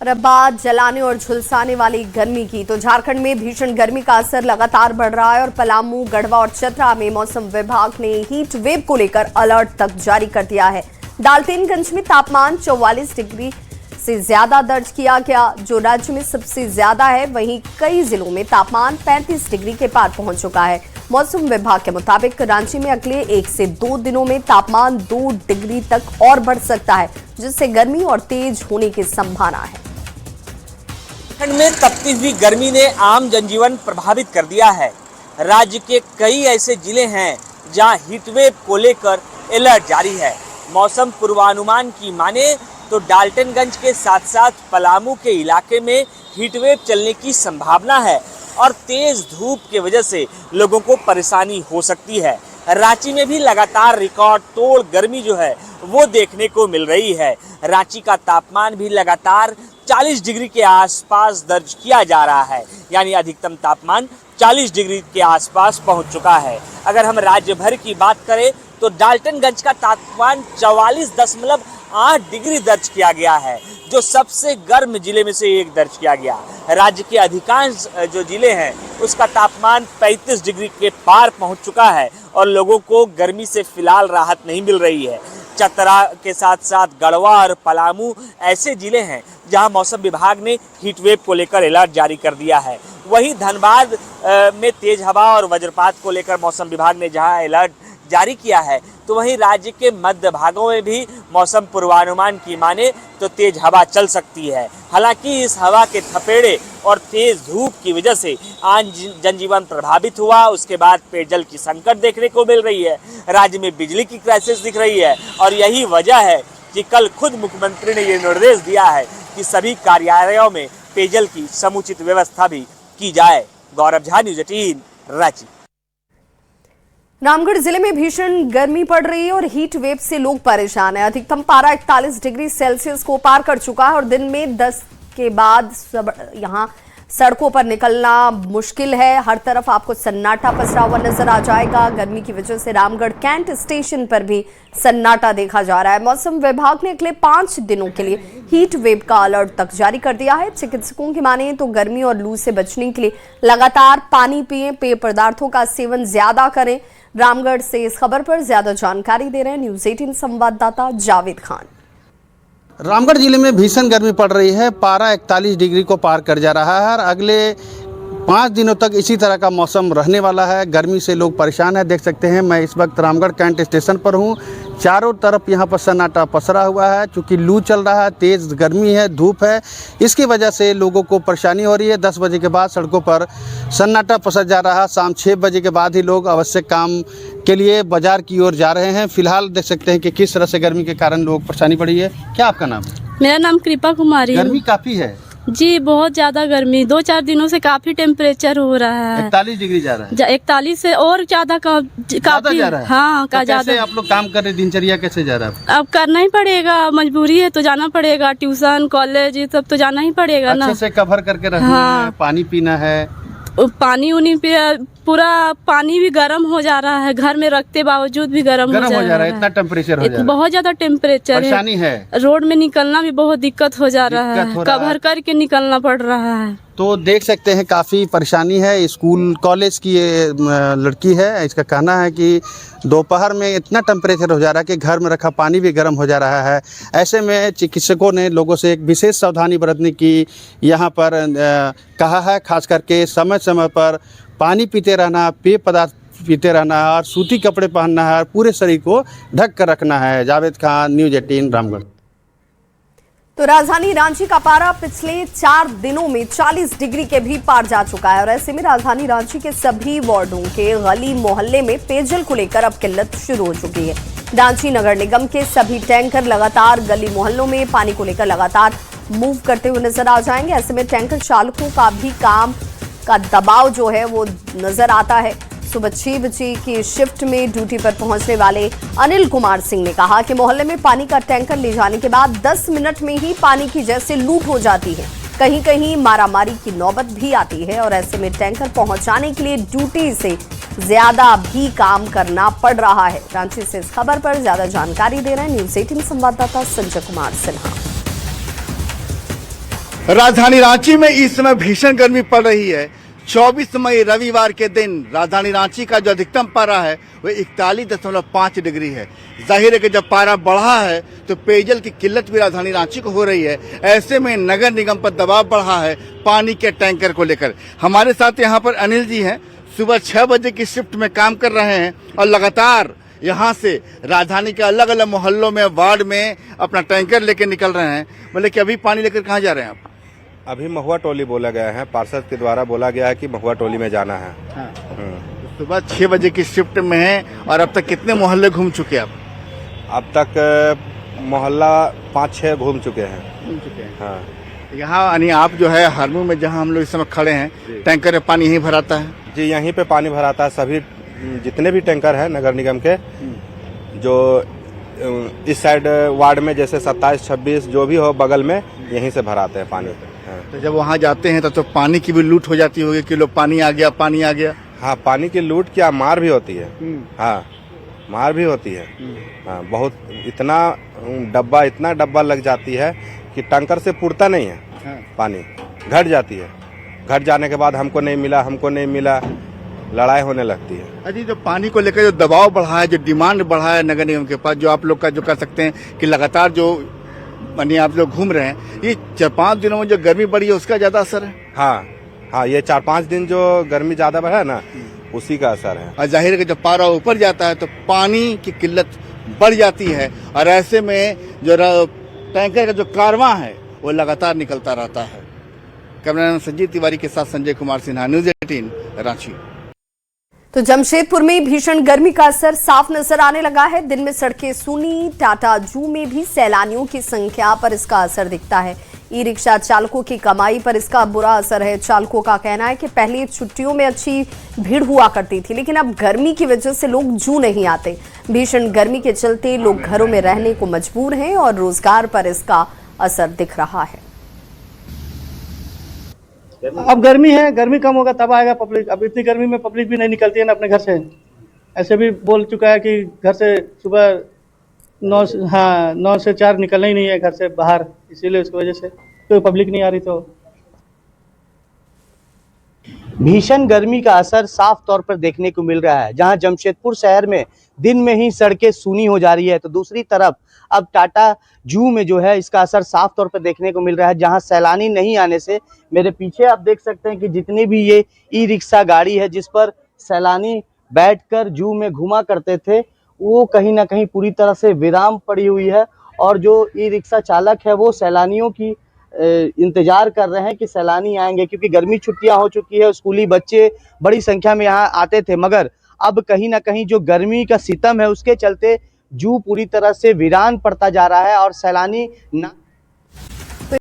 और अब बात जलाने और झुलसाने वाली गर्मी की, तो झारखंड में भीषण गर्मी का असर लगातार बढ़ रहा है और पलामू, गढ़वा और चतरा में मौसम विभाग ने हीट वेव को लेकर अलर्ट तक जारी कर दिया है। डाल्टनगंज में तापमान 44 डिग्री से ज्यादा दर्ज किया गया, जो राज्य में सबसे ज्यादा है। वहीं कई जिलों में तापमान 35 डिग्री के पार पहुंच चुका है। मौसम विभाग के मुताबिक रांची में अगले 1 से 2 दिनों में तापमान 2 डिग्री तक और बढ़ सकता है, जिससे गर्मी और तेज होने की संभावना है। झारखंड में तपती हुई गर्मी ने आम जनजीवन प्रभावित कर दिया है। राज्य के कई ऐसे जिले हैं जहां हीटवेव को लेकर अलर्ट जारी है। मौसम पूर्वानुमान की माने तो डाल्टनगंज के साथ साथ पलामू के इलाके में हीटवेव चलने की संभावना है और तेज धूप की वजह से लोगों को परेशानी हो सकती है। रांची में भी लगातार रिकॉर्ड तोड़ गर्मी जो है वो देखने को मिल रही है। रांची का तापमान भी लगातार 40 डिग्री के आसपास दर्ज किया जा रहा है, यानी अधिकतम तापमान 40 डिग्री के आसपास पहुंच चुका है। अगर हम राज्य भर की बात करें तो डाल्टनगंज का तापमान 44.8 डिग्री दर्ज किया गया है, जो सबसे गर्म जिले में से एक दर्ज किया गया। राज्य के अधिकांश जो जिले हैं उसका तापमान 35 डिग्री के पार पहुंच चुका है और लोगों को गर्मी से फिलहाल राहत नहीं मिल रही है। चतरा के साथ साथ गढ़वा और पलामू ऐसे जिले हैं जहां मौसम विभाग ने हीटवेव को लेकर अलर्ट जारी कर दिया है। वहीं धनबाद में तेज हवा और वज्रपात को लेकर मौसम विभाग ने जहां अलर्ट जारी किया है, तो वहीं राज्य के मध्य भागों में भी मौसम पूर्वानुमान की माने तो तेज हवा चल सकती है। हालांकि इस हवा के थपेड़े और तेज धूप की वजह से आम जनजीवन प्रभावित हुआ। उसके बाद पेयजल की संकट देखने को मिल रही है। राज्य में बिजली की क्राइसिस दिख रही है और यही वजह है कि कल खुद मुख्यमंत्री ने ये निर्देश दिया है कि सभी कार्यालयों में पेयजल की समुचित व्यवस्था भी की जाए। गौरव झा, न्यूज़ 18, रांची। रामगढ़ जिले में भीषण गर्मी पड़ रही है और हीट वेव से लोग परेशान हैं। अधिकतम पारा 41 डिग्री सेल्सियस को पार कर चुका है और दिन में 10 के बाद यहां सड़कों पर निकलना मुश्किल है। हर तरफ आपको सन्नाटा पसरा हुआ नजर आ जाएगा। गर्मी की वजह से रामगढ़ कैंट स्टेशन पर भी सन्नाटा देखा जा रहा है। मौसम विभाग ने अगले 5 दिनों के लिए हीट वेव का अलर्ट तक जारी कर दिया है। चिकित्सकों की माने तो गर्मी और लू से बचने के लिए लगातार पानी पिएं, पेय पदार्थों का सेवन ज्यादा करें। रामगढ़ से इस खबर पर ज्यादा जानकारी दे रहे हैं न्यूज़ 18 संवाददाता जावेद खान। रामगढ़ जिले में भीषण गर्मी पड़ रही है। पारा 41 डिग्री को पार कर जा रहा है और अगले 5 दिनों तक इसी तरह का मौसम रहने वाला है। गर्मी से लोग परेशान हैं। देख सकते हैं, मैं इस वक्त रामगढ़ कैंट स्टेशन पर हूं। चारों तरफ यहां पर सन्नाटा पसरा हुआ है। चूँकि लू चल रहा है, तेज़ गर्मी है, धूप है, इसकी वजह से लोगों को परेशानी हो रही है। 10 बजे के बाद सड़कों पर सन्नाटा पसर जा रहा है। शाम 6 बजे के बाद ही लोग आवश्यक काम के लिए बाजार की ओर जा रहे हैं। फिलहाल देख सकते हैं कि किस तरह से गर्मी के कारण लोग परेशानी पड़ी है। क्या आपका नाम है? मेरा नाम कृपा कुमारी। गर्मी काफ़ी है जी, बहुत ज्यादा गर्मी। 2-4 दिनों से काफी टेम्परेचर हो रहा है। 41 डिग्री जा रहा है। 41 से और ज्यादा काफी जा रहा है। हाँ, तो ज्यादा। कैसे आप लोग काम कर रहे, दिनचर्या कैसे जा रहा है? अब करना ही पड़ेगा, मजबूरी है तो जाना पड़ेगा। ट्यूशन, कॉलेज, ये सब तो जाना ही पड़ेगा ना। अच्छे से कवर करके रखना हाँ। है, पानी पीना है। पानी उनी पे पूरा पानी भी गर्म हो जा रहा है। घर में रखते बावजूद भी गर्म हो जा रहा है। इतना टेम्परेचर हो जा रहा है। बहुत ज्यादा टेम्परेचर परेशानी है। रोड में निकलना भी बहुत दिक्कत हो जा रहा है। कवर करके निकलना पड़ रहा है। तो देख सकते हैं काफ़ी परेशानी है। स्कूल कॉलेज की ये लड़की है, इसका कहना है कि दोपहर में इतना टेम्परेचर हो जा रहा है कि घर में रखा पानी भी गर्म हो जा रहा है। ऐसे में चिकित्सकों ने लोगों से एक विशेष सावधानी बरतने की यहाँ पर कहा है। खास करके समय समय पर पानी पीते रहना, पेय पदार्थ पीते रहना और सूती कपड़े पहनना है और पूरे शरीर को ढक कर रखना है। जावेद खान, न्यूज़ 18, रामगढ़। तो राजधानी रांची का पारा पिछले 4 दिनों में 40 डिग्री के भी पार जा चुका है और ऐसे में राजधानी रांची के सभी वार्डों के गली मोहल्ले में पेयजल को लेकर अब किल्लत शुरू हो चुकी है। रांची नगर निगम के सभी टैंकर लगातार गली मोहल्लों में पानी को लेकर लगातार मूव करते हुए नजर आ जाएंगे। ऐसे में टैंकर चालकों का भी काम का दबाव जो है वो नजर आता है। सुबह 6 बजे की शिफ्ट में ड्यूटी पर पहुंचने वाले अनिल कुमार सिंह ने कहा कि मोहल्ले में पानी का टैंकर ले जाने के बाद 10 मिनट में ही पानी की जैसे लूट हो जाती है। कहीं कहीं मारामारी की नौबत भी आती है और ऐसे में टैंकर पहुंचाने के लिए ड्यूटी से ज्यादा भी काम करना पड़ रहा है। रांची से इस खबर पर ज्यादा जानकारी दे रहे हैं न्यूज़ 18 संवाददाता संजय कुमार सिन्हा। राजधानी रांची में इस समय भीषण गर्मी पड़ रही है। 24 मई रविवार के दिन राजधानी रांची का जो अधिकतम पारा है वो 41.5 डिग्री है। जाहिर है कि जब पारा बढ़ा है तो पेयजल की किल्लत भी राजधानी रांची को हो रही है। ऐसे में नगर निगम पर दबाव बढ़ा है पानी के टैंकर को लेकर। हमारे साथ यहाँ पर अनिल जी हैं, सुबह 6 बजे की शिफ्ट में काम कर रहे हैं और लगातार यहाँ से राजधानी के अलग अलग मोहल्लों में, वार्ड में अपना टैंकर लेकर निकल रहे हैं। बोले कि अभी पानी लेकर कहाँ जा रहे हैं आप? अभी महुआ टोली बोला गया है, पार्षद के द्वारा बोला गया है कि महुआ टोली में जाना है। हाँ। सुबह 6 बजे की शिफ्ट में है और अब तक कितने मोहल्ले घूम चुके आप? अब तक मोहल्ला 5-6 घूम चुके हैं। हाँ। यहाँ यानी आप जो है हरमू में जहाँ हम लोग इस समय खड़े हैं, टैंकर में पानी यहीं भराता है? जी, यहीं पे पानी भराता है। सभी जितने भी टैंकर हैं नगर निगम के, जो इस साइड वार्ड में जैसे 27-26 जो भी हो बगल में, यहीं से भराते हैं पानी। हाँ। तो जब वहाँ जाते हैं तो पानी की भी लूट हो जाती होगी कि लोग पानी आ गया, पानी आ गया। हाँ, पानी की लूट क्या, मार भी होती है। हाँ, मार भी होती है। हाँ, बहुत इतना डब्बा लग जाती है कि टैंकर से पुरता नहीं है। हाँ। पानी घट जाती है। घट जाने के बाद हमको नहीं मिला, लड़ाई होने लगती है। अजी, जो पानी को लेकर जो दबाव बढ़ा है, जो डिमांड बढ़ा है नगर निगम के पास, जो आप लोग का जो कर सकते हैं कि लगातार जो यानी आप लोग घूम रहे हैं, ये 4-5 दिनों में जो गर्मी बढ़ी है उसका ज्यादा असर है? हाँ, ये 4-5 दिन जो गर्मी ज्यादा बढ़ा है ना, उसी का असर है। और जाहिर है कि जब पारा ऊपर जाता है तो पानी की किल्लत बढ़ जाती है और ऐसे में जो टैंकर का जो कारवां है वो लगातार निकलता रहता है। कैमरामैन संजीव तिवारी के साथ संजय कुमार सिन्हा, न्यूज़ 18 रांची। तो जमशेदपुर में भीषण गर्मी का असर साफ नजर आने लगा है। दिन में सड़कें सूनी, टाटा जू में भी सैलानियों की संख्या पर इसका असर दिखता है। ई रिक्शा चालकों की कमाई पर इसका बुरा असर है। चालकों का कहना है कि पहले छुट्टियों में अच्छी भीड़ हुआ करती थी, लेकिन अब गर्मी की वजह से लोग जू नहीं आते। भीषण गर्मी के चलते लोग घरों में रहने को मजबूर हैं और रोजगार पर इसका असर दिख रहा है। अब गर्मी है, गर्मी कम होगा तब आएगा पब्लिक। अब इतनी गर्मी में पब्लिक भी नहीं निकलती है ना अपने घर से। ऐसे भी बोल चुका है कि घर से सुबह 9 से 4 निकलना ही नहीं है घर से बाहर, इसीलिए उसकी वजह से कोई पब्लिक नहीं आ रही। तो भीषण गर्मी का असर साफ तौर पर देखने को मिल रहा है। जहां जमशेदपुर शहर में दिन में ही सड़कें सूनी हो जा रही है, तो दूसरी तरफ अब टाटा जू में जो है इसका असर साफ तौर पर देखने को मिल रहा है। जहां सैलानी नहीं आने से, मेरे पीछे आप देख सकते हैं कि जितनी भी ये ई रिक्शा गाड़ी है जिस पर सैलानी बैठकर जू में घुमा करते थे, वो कहीं ना कहीं पूरी तरह से विराम पड़ी हुई है। और जो ई रिक्शा चालक है वो सैलानियों की इंतजार कर रहे हैं कि सैलानी आएंगे, क्योंकि गर्मी छुट्टियां हो चुकी है। स्कूली बच्चे बड़ी संख्या में यहाँ आते थे, मगर अब कहीं ना कहीं जो गर्मी का सितम है उसके चलते जू पूरी तरह से वीरान पड़ता जा रहा है और सैलानी ना